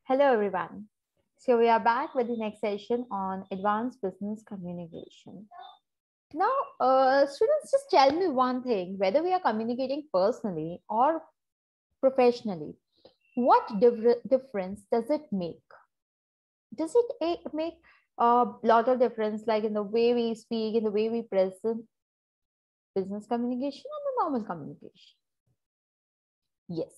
Hello, everyone. So we are back with the next session on advanced business communication. Now, students, just tell me one thing, whether we are communicating personally or professionally, what difference does it make? Does it make a lot of difference, like in the way we speak, in the way we present business communication and the normal communication? Yes,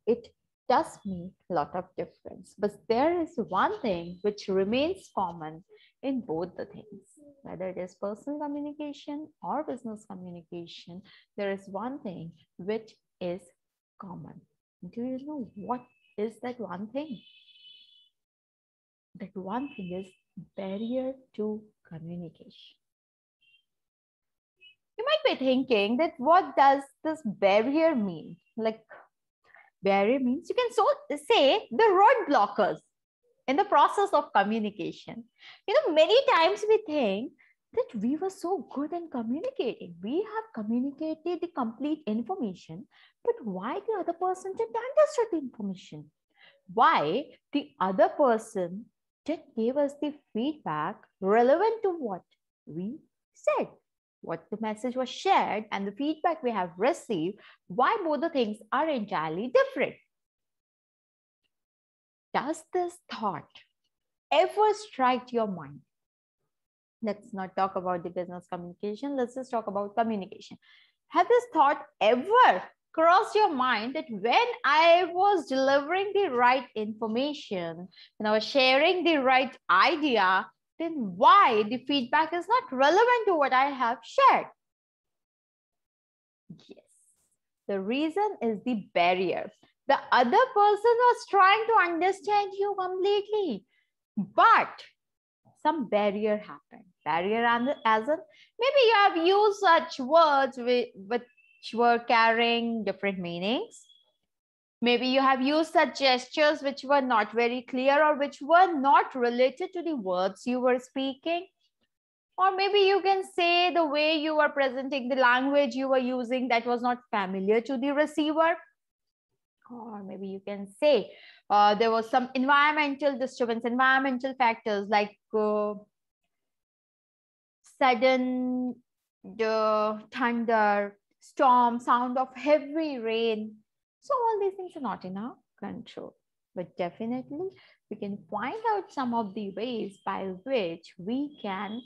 it does make a lot of difference. But there is one thing which remains common in both the things, whether it is personal communication or business communication. There is one thing which is common. Do you know what is that one thing? That one thing is barrier to communication. You might be thinking that what does this barrier mean? Like, barrier means, you can say, the road blockers in the process of communication. Many times we think that we were so good in communicating. We have communicated the complete information, but why the other person didn't understand the information? Why the other person didn't give us the feedback relevant to what we said? What the message was shared and the feedback we have received, why both the things are entirely different? Does this thought ever strike your mind? Let's not talk about the business communication. Let's just talk about communication. Have this thought ever crossed your mind that when I was delivering the right information, when I was sharing the right idea, then why the feedback is not relevant to what I have shared? Yes, the reason is the barrier. The other person was trying to understand you completely, but some barrier happened. Barrier as in, maybe you have used such words which were carrying different meanings. Maybe you have used such gestures which were not very clear or which were not related to the words you were speaking. Or maybe you can say the way you were presenting, the language you were using, that was not familiar to the receiver. Or maybe you can say there was some environmental disturbance, environmental factors like sudden thunder, storm, sound of heavy rain. So all these things are not in our control. But definitely we can find out some of the ways by which we can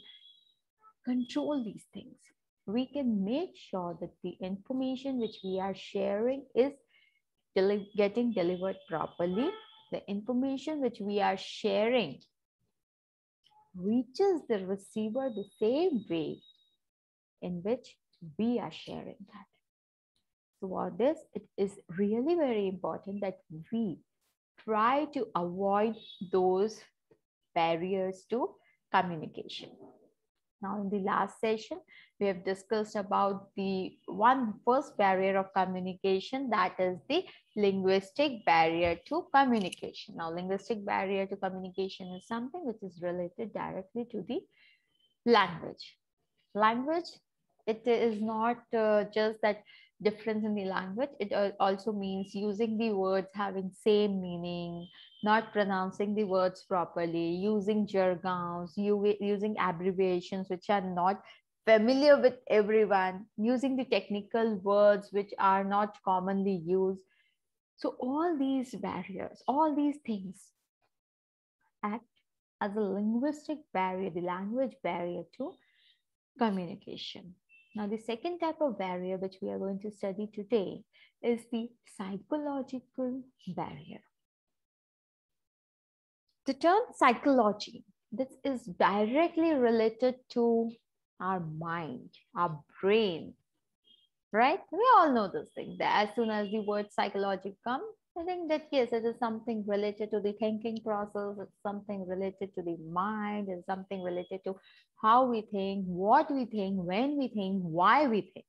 control these things. We can make sure that the information which we are sharing is getting delivered properly. The information which we are sharing reaches the receiver the same way in which we are sharing that. So for this, it is really very important that we try to avoid those barriers to communication. Now, in the last session, we have discussed about the first barrier of communication, that is the linguistic barrier to communication. Now, linguistic barrier to communication is something which is related directly to the language. Language, it is not just that difference in the language. It also means using the words having same meaning, not pronouncing the words properly, using jargons, using abbreviations which are not familiar with everyone, using the technical words which are not commonly used. So all these barriers, all these things act as a linguistic barrier, the language barrier to communication. Now, the second type of barrier which we are going to study today is the psychological barrier. The term psychology, this is directly related to our mind, our brain, right? We all know this thing, that as soon as the word psychology comes, I think that yes, it is something related to the thinking process, it's something related to the mind, it's something related to how we think, what we think, when we think, why we think.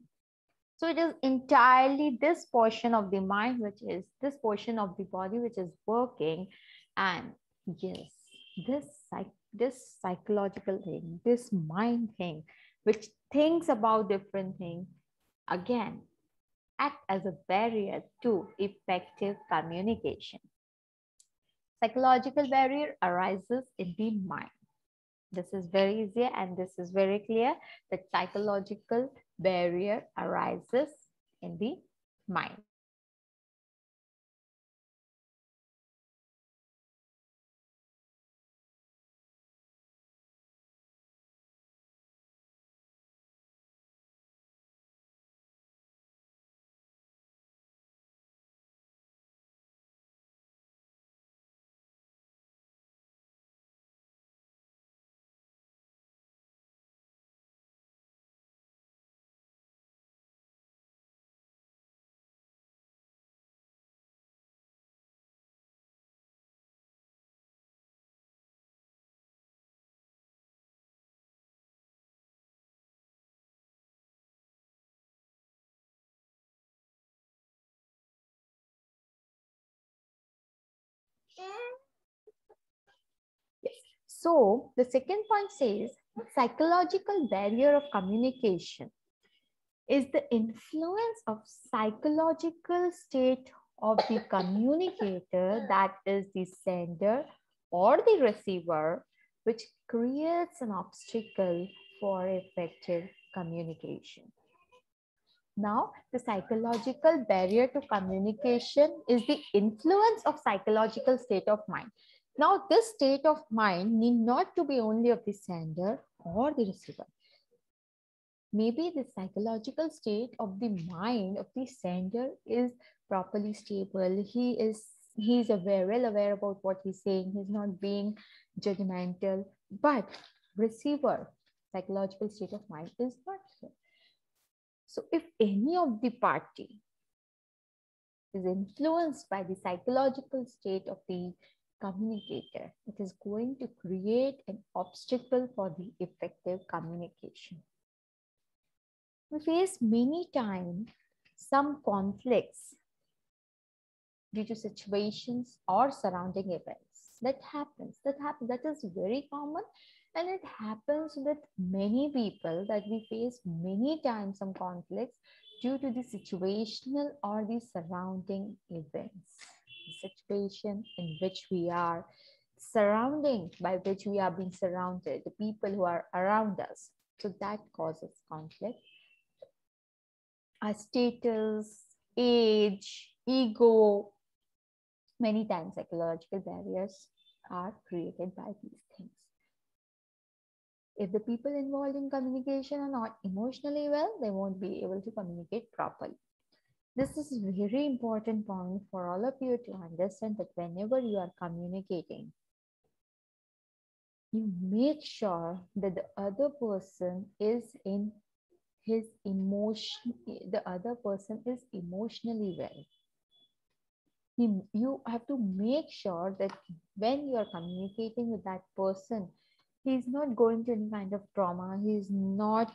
So it is entirely this portion of the mind, which is this portion of the body, which is working. And yes, this psychological thing, this mind thing, which thinks about different things, again, act as a barrier to effective communication. Psychological barrier arises in the mind. This is very easy and this is very clear that psychological barrier arises in the mind. Yes. So the second point says psychological barrier of communication is the influence of psychological state of the communicator, that is the sender or the receiver, which creates an obstacle for effective communication. Now, the psychological barrier to communication is the influence of psychological state of mind. Now, this state of mind need not to be only of the sender or the receiver. Maybe the psychological state of the mind of the sender is properly stable. He's well aware about what he's saying. He's not being judgmental. But receiver, psychological state of mind is not here. So if any of the party is influenced by the psychological state of the communicator, it is going to create an obstacle for the effective communication. We face many times some conflicts due to situations or surrounding events. That happens. That is very common, and it happens with many people that we face many times some conflicts due to the situational or the surrounding events. The situation in which we are, surrounding by which we are being surrounded, the people who are around us. So that causes conflict. Our status, age, ego, many times psychological barriers are created by these things. If the people involved in communication are not emotionally well, they won't be able to communicate properly. This is a very important point for all of you to understand, that whenever you are communicating, you make sure that the other person is in his emotion, the other person is emotionally well. You have to make sure that when you are communicating with that person, he's not going to any kind of trauma, he's not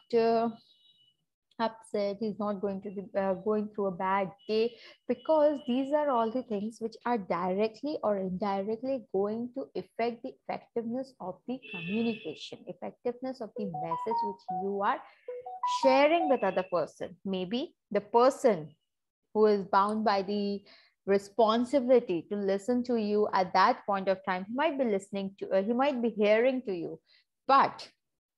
upset, he's not going to be going through a bad day, because these are all the things which are directly or indirectly going to affect the effectiveness of the communication, effectiveness of the message which you are sharing with other person. Maybe the person who is bound by the responsibility to listen to you at that point of time, he might be listening to, he might be hearing to you, but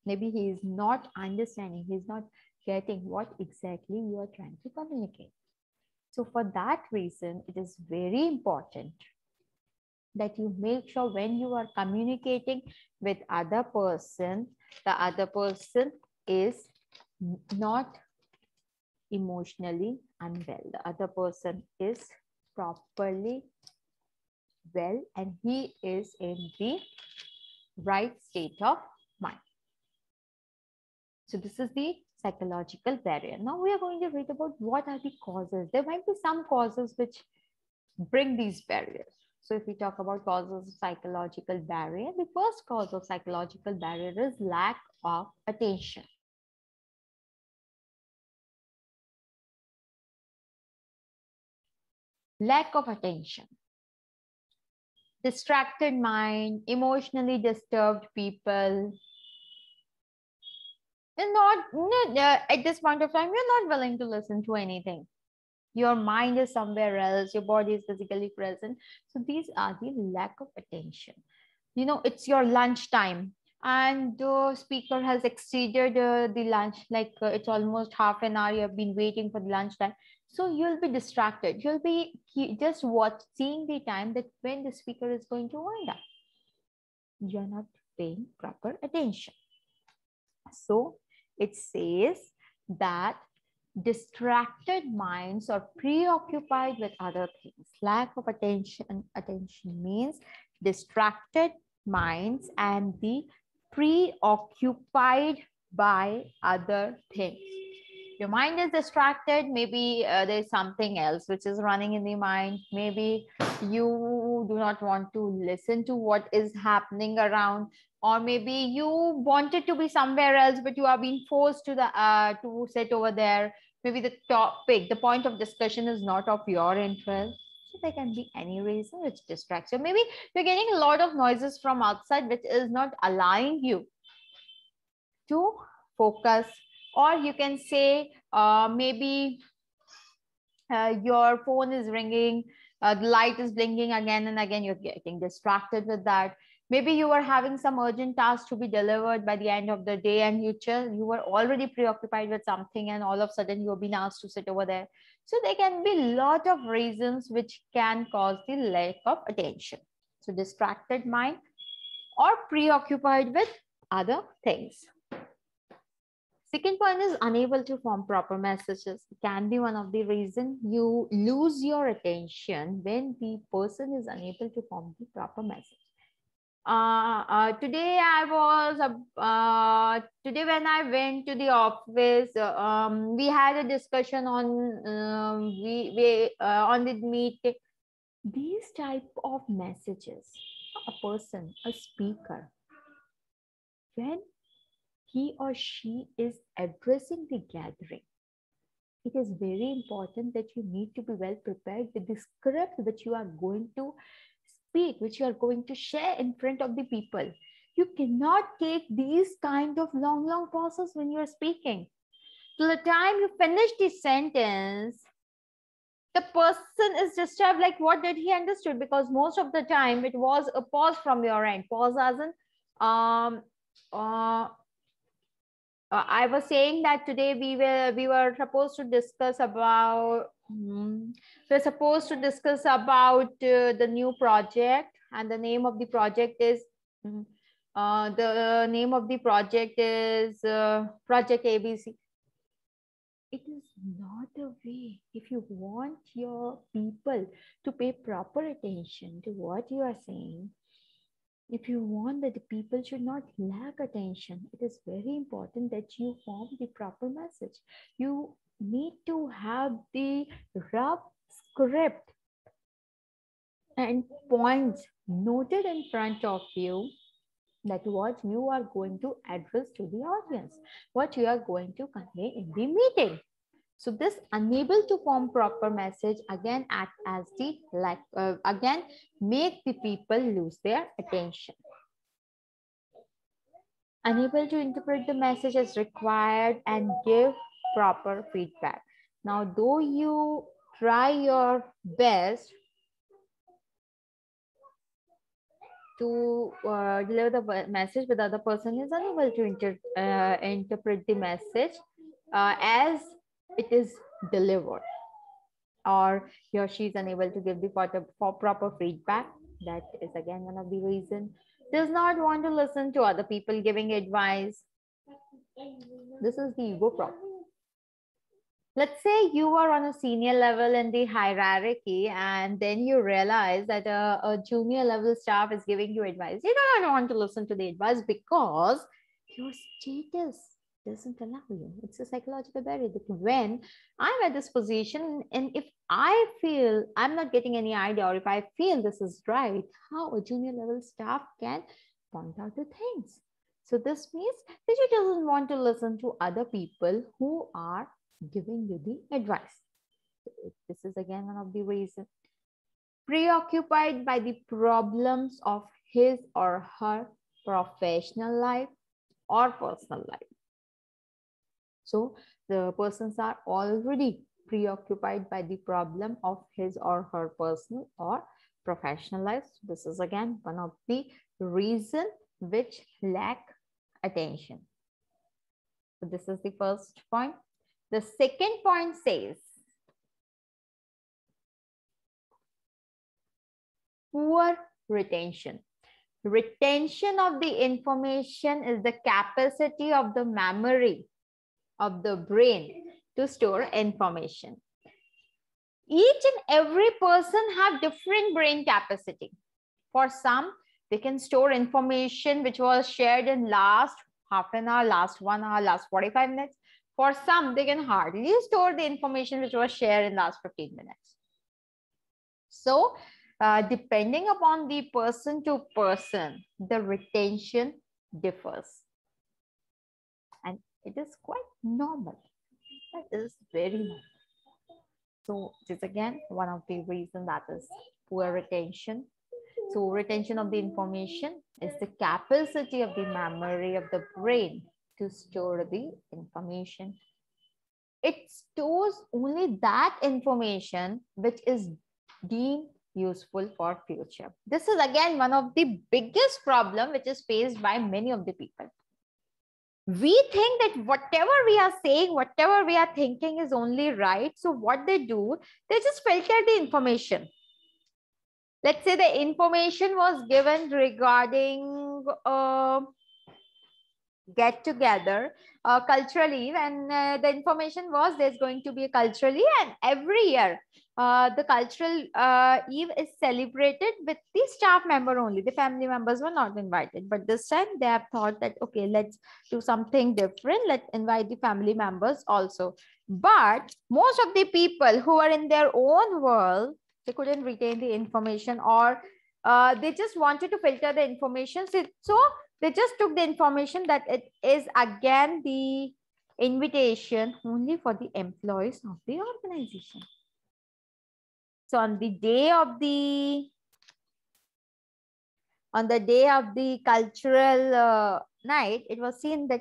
maybe he is not understanding, he's not getting what exactly you are trying to communicate. So for that reason, it is very important that you make sure when you are communicating with other person, the other person is not emotionally unwell. The other person is properly well and he is in the right state of mind. So this is the psychological barrier. Now we are going to read about what are the causes. There might be some causes which bring these barriers. So if we talk about causes of psychological barrier, the first cause of psychological barrier is lack of attention. Lack of attention. Distracted mind, emotionally disturbed people. You're not at this point of time, you're not willing to listen to anything. Your mind is somewhere else, your body is physically present. So these are the lack of attention. You know, it's your lunch time and the speaker has exceeded the lunch, like it's almost half an hour you have been waiting for the lunch time. So you'll be distracted, you'll be just seeing the time that when the speaker is going to wind up. You're not paying proper attention. So it says that distracted minds are preoccupied with other things. Lack of attention means distracted minds and the preoccupied by other things. Your mind is distracted, maybe there's something else which is running in the mind. Maybe you do not want to listen to what is happening around, or maybe you wanted to be somewhere else but you are being forced to sit over there. Maybe the topic, the point of discussion is not of your interest. So there can be any reason which distracts you. Maybe you're getting a lot of noises from outside which is not allowing you to focus. Or you can say maybe your phone is ringing, the light is blinking again and again, you're getting distracted with that. Maybe you were having some urgent task to be delivered by the end of the day and you were already preoccupied with something and all of a sudden you've been asked to sit over there. So there can be a lot of reasons which can cause the lack of attention. So distracted mind or preoccupied with other things. Second point is unable to form proper messages. It can be one of the reasons you lose your attention when the person is unable to form the proper message. Today when I went to the office, we had a discussion on on the meeting. These type of messages, a person, a speaker, when he or she is addressing the gathering, it is very important that you need to be well prepared with the script which you are going to speak, which you are going to share in front of the people. You cannot take these kind of long pauses when you're speaking. Till the time you finish the sentence, the person is disturbed, like what did he understood? Because most of the time it was a pause from your end. Pause as in I was saying that today we were supposed to discuss about the new project, and the name of the project is Project ABC. It is not a way. If you want your people to pay proper attention to what you are saying, if you want that the people should not lack attention, it is very important that you form the proper message. You need to have the rough script and points noted in front of you, that what you are going to address to the audience, what you are going to convey in the meeting. So this unable to form proper message again act as the again make the people lose their attention. Unable to interpret the message as required and give proper feedback. Now, though you try your best to deliver the message, but the other person is unable to interpret the message as it is delivered, or he or she is unable to give the proper feedback. That is again one of the reasons. Does not want to listen to other people giving advice. This is the ego problem. Let's say you are on a senior level in the hierarchy and then you realize that a junior level staff is giving you advice. You don't want to listen to the advice because your status doesn't allow you. It's a psychological barrier that when I'm at this position and if I feel I'm not getting any idea, or if I feel this is right, how a junior level staff can point out the things. So this means that you doesn't want to listen to other people who are giving you the advice. This is again one of the reasons. Preoccupied by the problems of his or her professional life or personal life. So the persons are already preoccupied by the problem of his or her personal or professional life. This is again one of the reason which lack attention. So this is the first point. The second point says poor retention. Retention of the information is the capacity of the memory of the brain to store information. Each and every person have different brain capacity. For some, they can store information which was shared in last half an hour, last 1 hour, last 45 minutes. For some, they can hardly store the information which was shared in last 15 minutes. So, depending upon the person to person, the retention differs. And it is quite normal. That is very normal. So it is again one of the reasons, that is poor retention. So retention of the information is the capacity of the memory of the brain to store the information. It stores only that information which is deemed useful for future. This is again one of the biggest problem which is faced by many of the people. We think that whatever we are saying, whatever we are thinking is only right. So what they do, they just filter the information. Let's say the information was given regarding get together culturally, and the information was there's going to be a culturally, and every year the cultural eve is celebrated with the staff member only. The family members were not invited, but this time they have thought that okay, let's do something different, let's invite the family members also. But most of the people who are in their own world, they couldn't retain the information, or they just wanted to filter the information. So they just took the information that it is again the invitation only for the employees of the organization. So on the day of the cultural night, it was seen that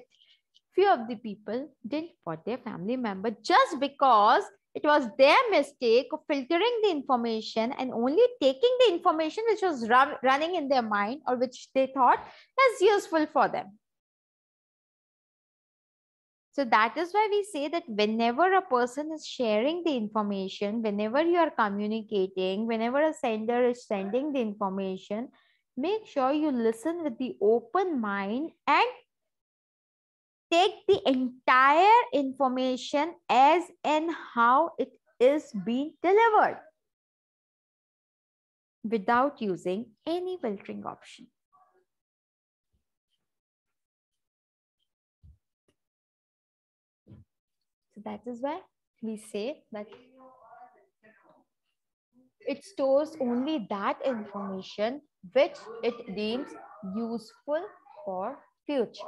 few of the people didn't put their family member just because it was their mistake of filtering the information and only taking the information which was running in their mind or which they thought is useful for them. So that is why we say that whenever a person is sharing the information, whenever you are communicating, whenever a sender is sending the information, make sure you listen with the open mind and take the entire information as and how it is being delivered without using any filtering option. So that is why we say that it stores only that information which it deems useful for future.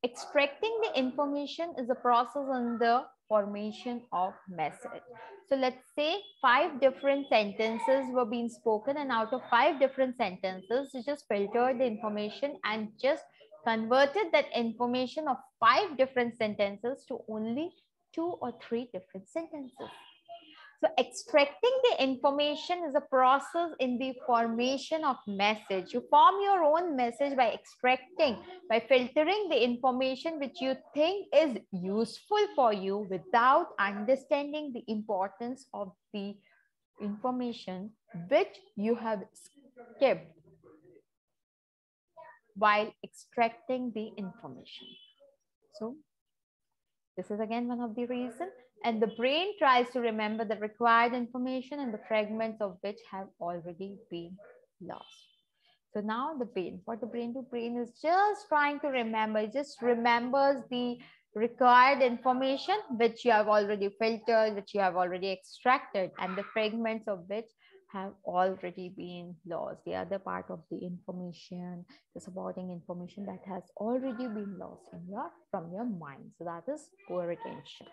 Extracting the information is a process in the formation of message. So let's say 5 different sentences were being spoken, and out of 5 different sentences, you just filtered the information and just converted that information of 5 different sentences to only 2 or 3 different sentences. So extracting the information is a process in the formation of message. You form your own message by extracting, by filtering the information which you think is useful for you without understanding the importance of the information which you have skipped while extracting the information. So this is again one of the reasons. And the brain tries to remember the required information and the fragments of which have already been lost. So now the brain, what the brain do? Brain is just trying to remember. It just remembers the required information which you have already filtered, which you have already extracted, and the fragments of which have already been lost. The other part of the information, the supporting information that has already been lost from your mind. So that is poor retention.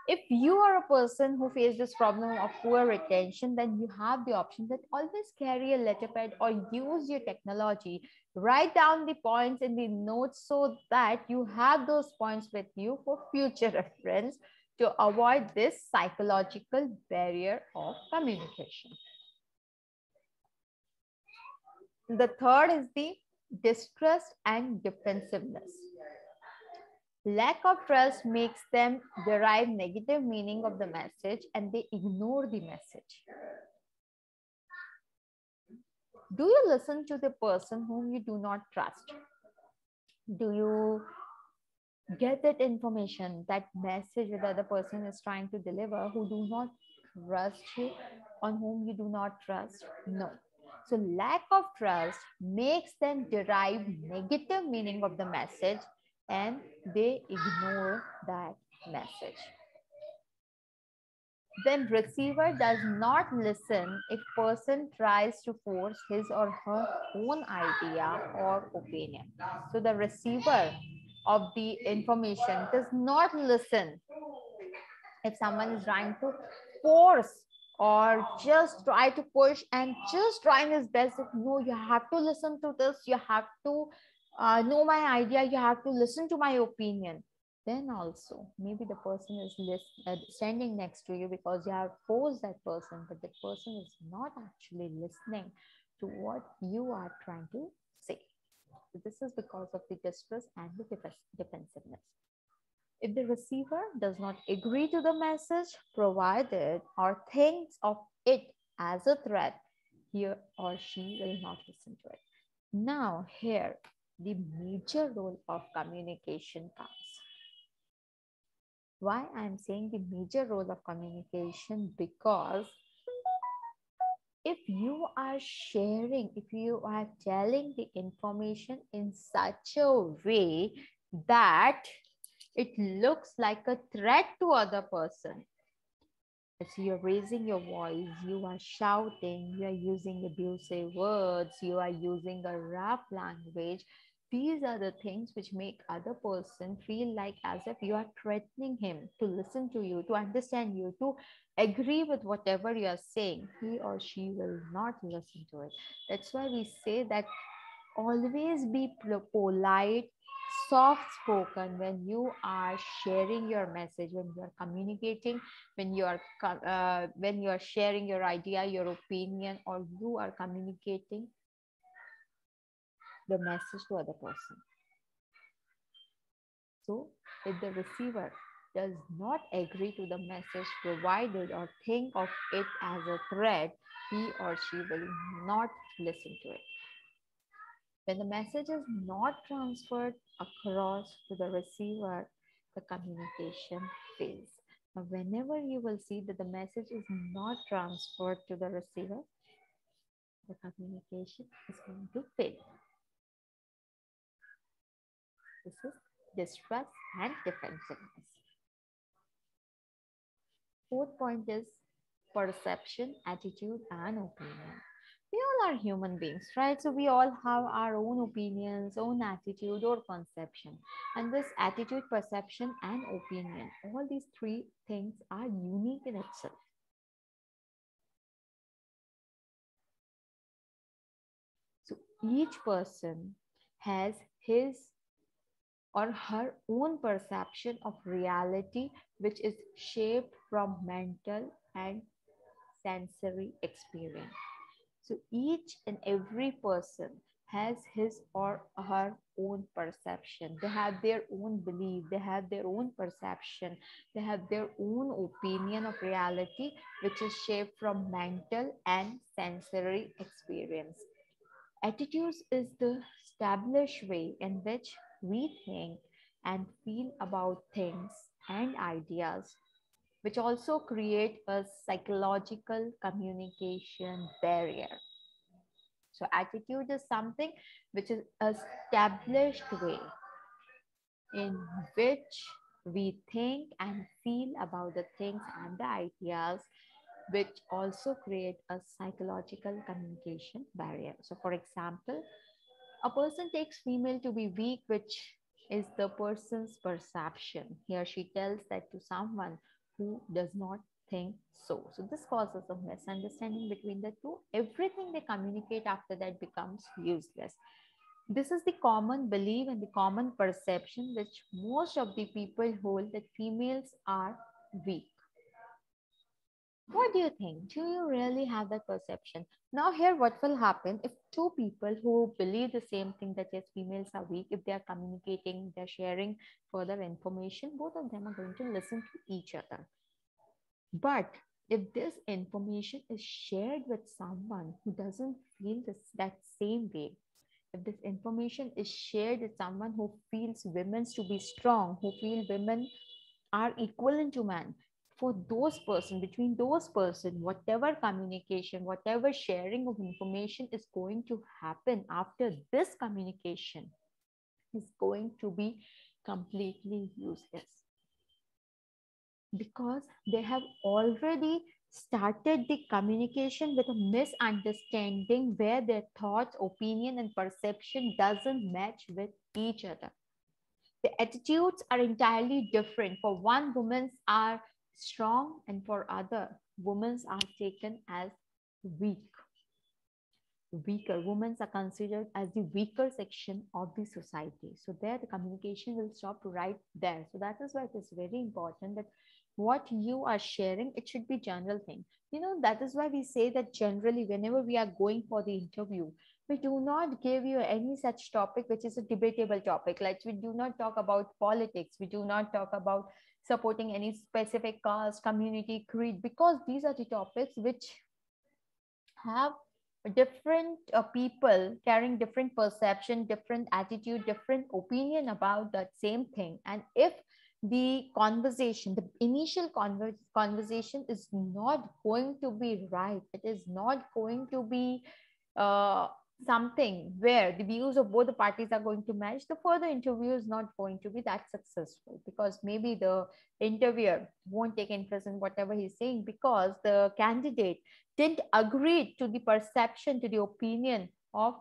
If you are a person who faces this problem of poor retention, then you have the option that always carry a letter pad or use your technology. Write down the points in the notes so that you have those points with you for future reference to avoid this psychological barrier of communication. The third is the distrust and defensiveness. Lack of trust makes them derive negative meaning of the message and they ignore the message. Do you listen to the person whom you do not trust? Do you get that information, that message that the other person is trying to deliver who do not trust you, on whom you do not trust? No. So lack of trust makes them derive negative meaning of the message and they ignore that message. Then receiver does not listen if person tries to force his or her own idea or opinion. So the receiver of the information does not listen if someone is trying to force or just try to push and just trying his best that no, you have to listen to this, you have to know my idea, you have to listen to my opinion. Then also maybe the person is standing next to you because you have forced that person, but that person is not actually listening to what you are trying to say. So this is because of the distrust and the defensiveness. If the receiver does not agree to the message provided or thinks of it as a threat, he or she will not listen to it. Now here, the major role of communication comes. Why I'm saying the major role of communication? Because if you are sharing, if you are telling the information in such a way that it looks like a threat to other person. So you're raising your voice, you are shouting, you are using abusive words, you are using a rough language. These are the things which make other person feel like as if you are threatening him to listen to you, to understand you, to agree with whatever you are saying. He or she will not listen to it. That's why we say that always be polite, soft spoken when you are sharing your message, when you are communicating, when you are sharing your idea, your opinion, or you are communicating the message to other person. So if the receiver does not agree to the message provided or think of it as a threat, he or she will not listen to it. When the message is not transferred across to the receiver, the communication fails. Now, whenever you will see that the message is not transferred to the receiver, the communication is going to fail. This is distrust and defensiveness. Fourth point is perception, attitude, and opinion. We all are human beings, right? So we all have our own opinions, own attitude or conception. And this attitude, perception, and opinion, all these three things are unique in itself. So each person has his or her own perception of reality, which is shaped from mental and sensory experience. So each and every person has his or her own perception. They have their own belief. They have their own perception. They have their own opinion of reality, which is shaped from mental and sensory experience. Attitudes is the established way in which we think and feel about things and ideas, which also create a psychological communication barrier. So attitude is something which is established way in which we think and feel about the things and the ideas, which also create a psychological communication barrier. So for example, a person takes female to be weak, which is the person's perception. He or she tells that to someone who does not think so. So this causes a misunderstanding between the two. Everything they communicate after that becomes useless. This is the common belief and the common perception which most of the people hold, that females are weak. What do you think? Do you really have that perception? Now here what will happen if two people who believe the same thing, that yes, females are weak, if they are communicating, they're sharing further information, both of them are going to listen to each other. But if this information is shared with someone who doesn't feel that same way, if this information is shared with someone who feels women to be strong, who feel women are equivalent to man, for those person, between those person, whatever communication, whatever sharing of information is going to happen after this communication is going to be completely useless, because they have already started the communication with a misunderstanding where their thoughts, opinion and perception doesn't match with each other. The attitudes are entirely different. For one, women are strong, and for other, women are taken as weak. Weaker women are considered as the weaker section of the society. So there the communication will stop right there. So that is why it is very important that what you are sharing, it should be general thing. That is why we say that generally whenever we are going for the interview, we do not give you any such topic which is a debatable topic. Like we do not talk about politics, we do not talk about supporting any specific caste, community, creed, because these are the topics which have different people carrying different perception, different attitude, different opinion about that same thing. And if the conversation, the initial conversation is not going to be right, it is not going to be uh, something where the views of both the parties are going to match, the further interview is not going to be that successful, because maybe the interviewer won't take interest in whatever he's saying, because the candidate didn't agree to the perception, to the opinion of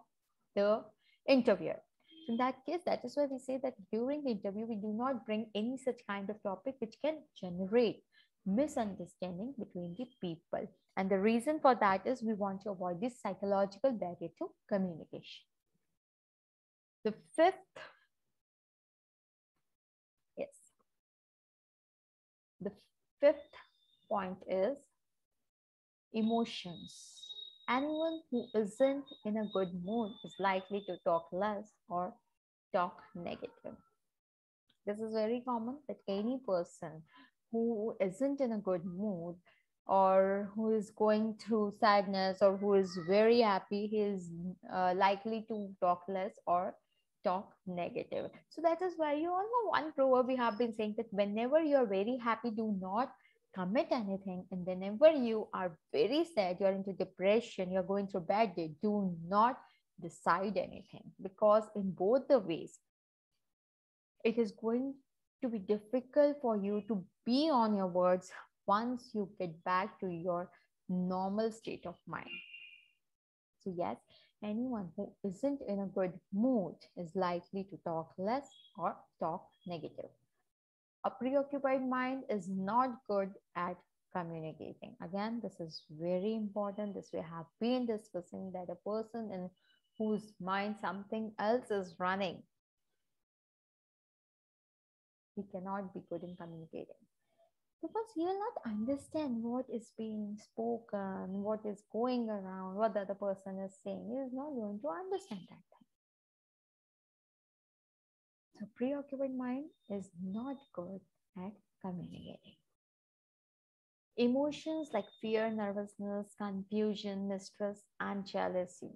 the interviewer. In that case, that is why we say that during the interview, we do not bring any such kind of topic which can generate misunderstanding between the people. And the reason for that is we want to avoid this psychological barrier to communication. The fifth, yes, the fifth point is emotions. Anyone who isn't in a good mood is likely to talk less or talk negative. This is very common, that any person who isn't in a good mood, or who is going through sadness, or who is very happy, he is likely to talk less or talk negative. So that is why you all know one proverb we have been saying, that whenever you are very happy, do not commit anything, and whenever you are very sad, you're into depression, you're going through a bad day, do not decide anything, because in both the ways it is going to be difficult for you to be on your words once you get back to your normal state of mind. So yes, anyone who isn't in a good mood is likely to talk less or talk negative. A preoccupied mind is not good at communicating. Again, this is very important. This we have been discussing, that a person in whose mind something else is running, he cannot be good in communicating, because he will not understand what is being spoken, what is going around, what the other person is saying. He is not going to understand that thing. So preoccupied mind is not good at communicating. Emotions like fear, nervousness, confusion, mistrust, and jealousy.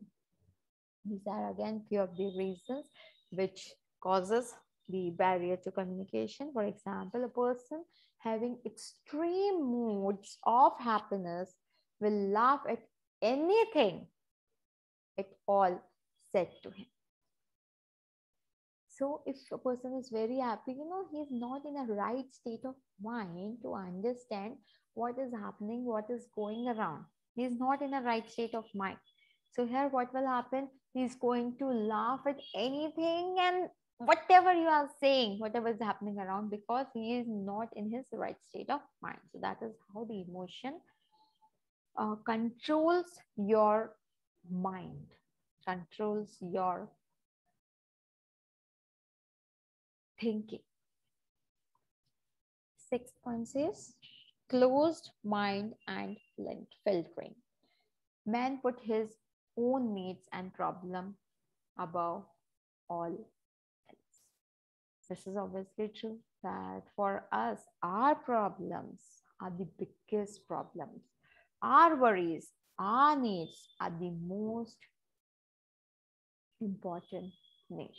These are again few of the reasons which causes the barrier to communication. For example, a person having extreme moods of happiness will laugh at anything at all said to him. So if a person is very happy, he's not in a right state of mind to understand what is happening, what is going around. He's not in a right state of mind. So here what will happen? He's going to laugh at anything and whatever you are saying, whatever is happening around, because he is not in his right state of mind. So that is how the emotion controls your mind, controls your thinking. Sixth point says closed mind and filtering. Man put his own needs and problem above all else. This is obviously true that for us, our problems are the biggest problems. Our worries, our needs are the most important needs.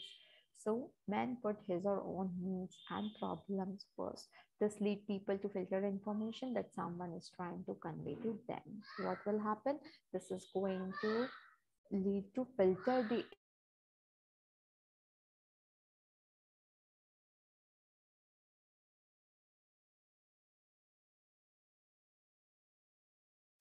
So man put his or own needs and problems first. This lead people to filter information that someone is trying to convey to them. What will happen? This is going to lead to filter the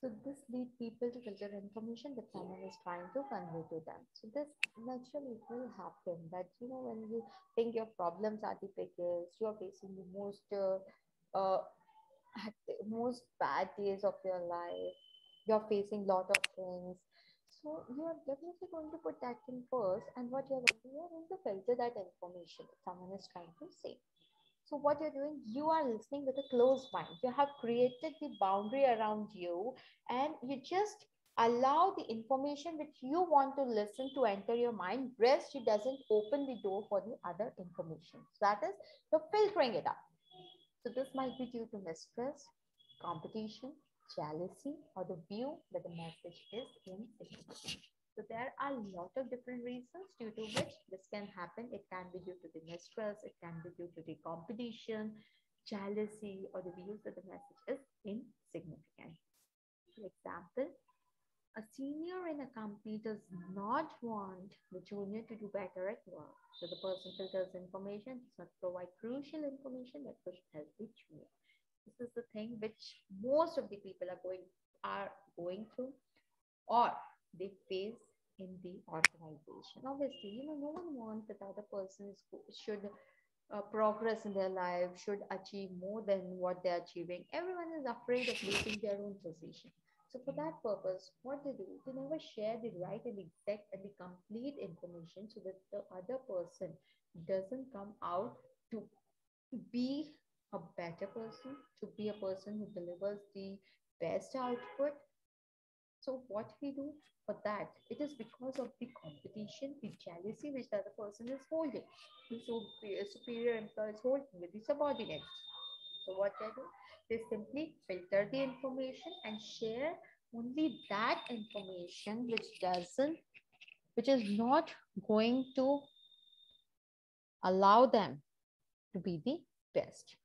So this lead people to filter information that someone is trying to convey to them. So this naturally it will happen that when you think your problems are the biggest, you are facing the uh, most bad days of your life. You're facing lot of things. So you are definitely going to put that thing first, and what you're going to filter that information that someone is trying to say. So what you're doing, you are listening with a closed mind. You have created the boundary around you, and you just allow the information which you want to listen to enter your mind. Rest, it doesn't open the door for the other information. So that is, you're filtering it up. So this might be due to mistrust, competition, jealousy, or the view that the message is insignificant. So there are a lot of different reasons due to which this can happen. It can be due to the mistrust, it can be due to the competition, jealousy, or the views that the message is insignificant. For example, a senior in a company does not want the junior to do better at work. So the person filters information, does not provide crucial information that could help the junior. This is the thing which most of the people are going through, or they face in the organization. Obviously, no one wants that other person should progress in their life, should achieve more than what they're achieving. Everyone is afraid of losing their own position. So for that purpose, what they do, they never share the right and exact and the complete information so that the other person doesn't come out to be a better person, to be a person who delivers the best output. So what we do for that, it is because of the competition, the jealousy which the other person is holding. The superior employee is holding with the subordinate. So what they do, they simply filter the information and share only that information which is not going to allow them to be the best.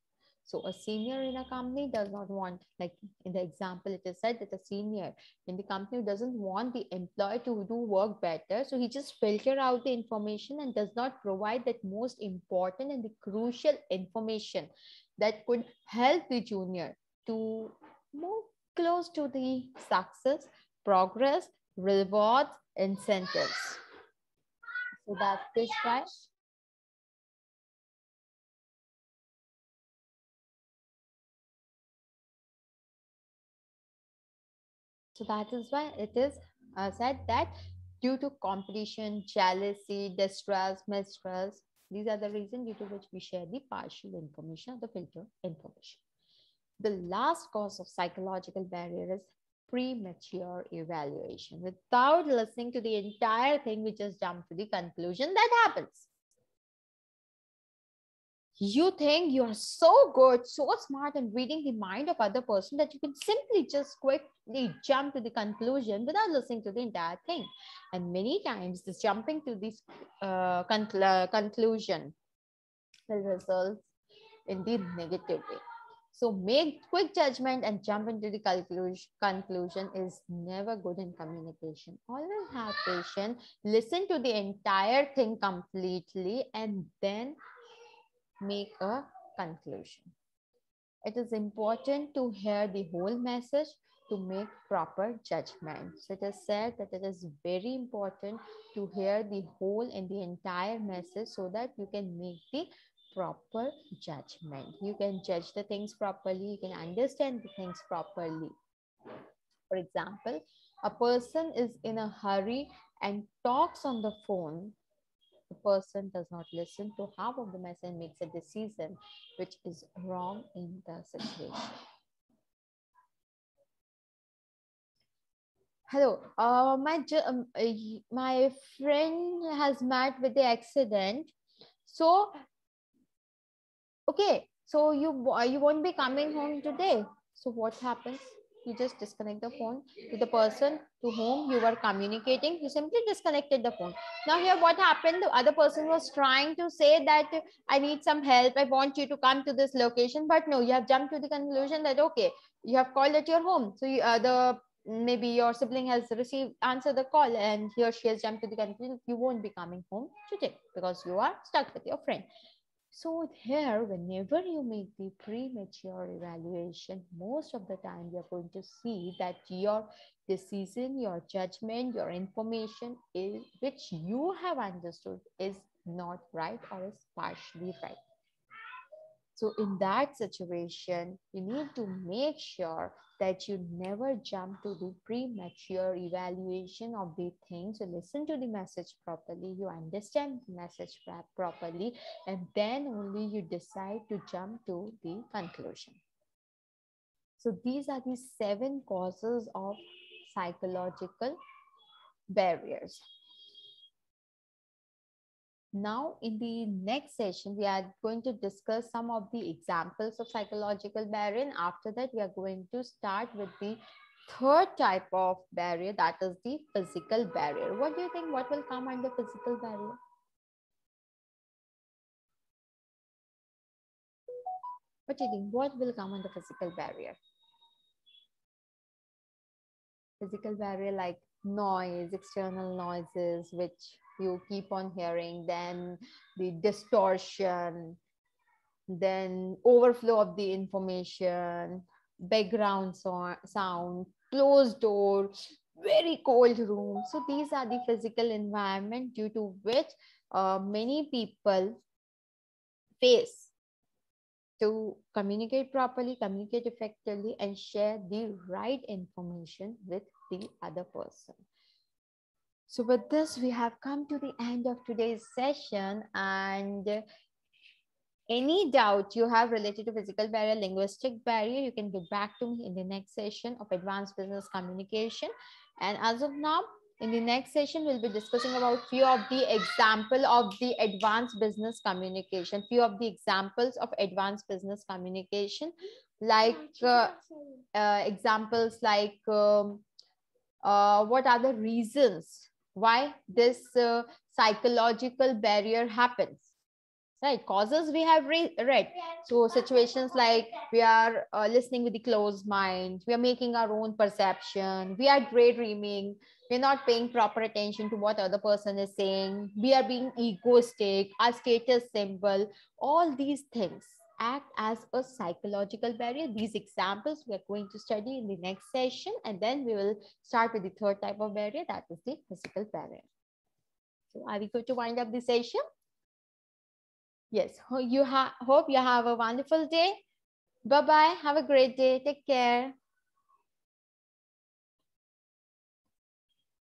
So a senior in a company does not want, like in the example, it is said that a senior in the company doesn't want the employee to do work better. So he just filter out the information and does not provide that most important and the crucial information that could help the junior to move close to the success, progress, rewards, incentives. So that's this guy. So that is why it is said that due to competition, jealousy, distrust, mistrust, these are the reasons due to which we share the partial information, the filter information. The last cause of psychological barrier is premature evaluation. Without listening to the entire thing, we just jump to the conclusion. That happens. You think you are so good, so smart in reading the mind of other person that you can simply just quickly jump to the conclusion without listening to the entire thing. And many times this jumping to this conclusion will result in the negative way. So make quick judgment and jump into the conclusion is never good in communication. Always have patience, listen to the entire thing completely, and then make a conclusion. It is important to hear the whole message to make proper judgment. So it is said that it is very important to hear the whole and the entire message so that you can make the proper judgment. You can judge the things properly, you can understand the things properly. For example, a person is in a hurry and talks on the phone the person does not listen to half of the message and makes a decision which is wrong in the situation. Hello, my friend has met with the accident. So, okay, so you won't be coming home today. So what happens? You just disconnect the phone to the person to whom you were communicating. You simply disconnected the phone. Now here what happened? The other person was trying to say that I need some help. I want you to come to this location. But no, you have jumped to the conclusion that, okay, you have called at your home. So maybe your sibling has answered the call, and he or she has jumped to the conclusion you won't be coming home today because you are stuck with your friend. So here, whenever you make the premature evaluation, most of the time you're going to see that your decision, your judgment, your information which you have understood is not right or is partially right. So in that situation, you need to make sure that you never jump to the premature evaluation of the things. You listen to the message properly, you understand the message properly, and then only you decide to jump to the conclusion. So these are the 7 causes of psychological barriers. Now, in the next session, we are going to discuss some of the examples of psychological barrier. And after that, we are going to start with the third type of barrier, that is the physical barrier. What do you think? What will come under physical barrier? What do you think? What will come under physical barrier? Physical barrier like noise, external noises, which you keep on hearing, then the distortion, then overflow of the information, background sound, closed door, very cold room. So these are the physical environment due to which many people face to communicate properly, communicate effectively, and share the right information with the other person. So with this, we have come to the end of today's session, and any doubt you have related to physical barrier, linguistic barrier, you can get back to me in the next session of advanced business communication. And as of now, in the next session, we'll be discussing about few of the example of the advanced business communication, few of the examples of advanced business communication, like examples like what are the reasons why this psychological barrier happens. Right, causes we have read. So situations like we are listening with the closed mind, we are making our own perception, we are daydreaming, we're not paying proper attention to what other person is saying, we are being egoistic, our status symbol, all these things act as a psychological barrier. These examples we are going to study in the next session, and then we will start with the third type of barrier, that is the physical barrier. So are we going to wind up the session? Yes, hope you have a wonderful day. Bye-bye. Have a great day. Take care.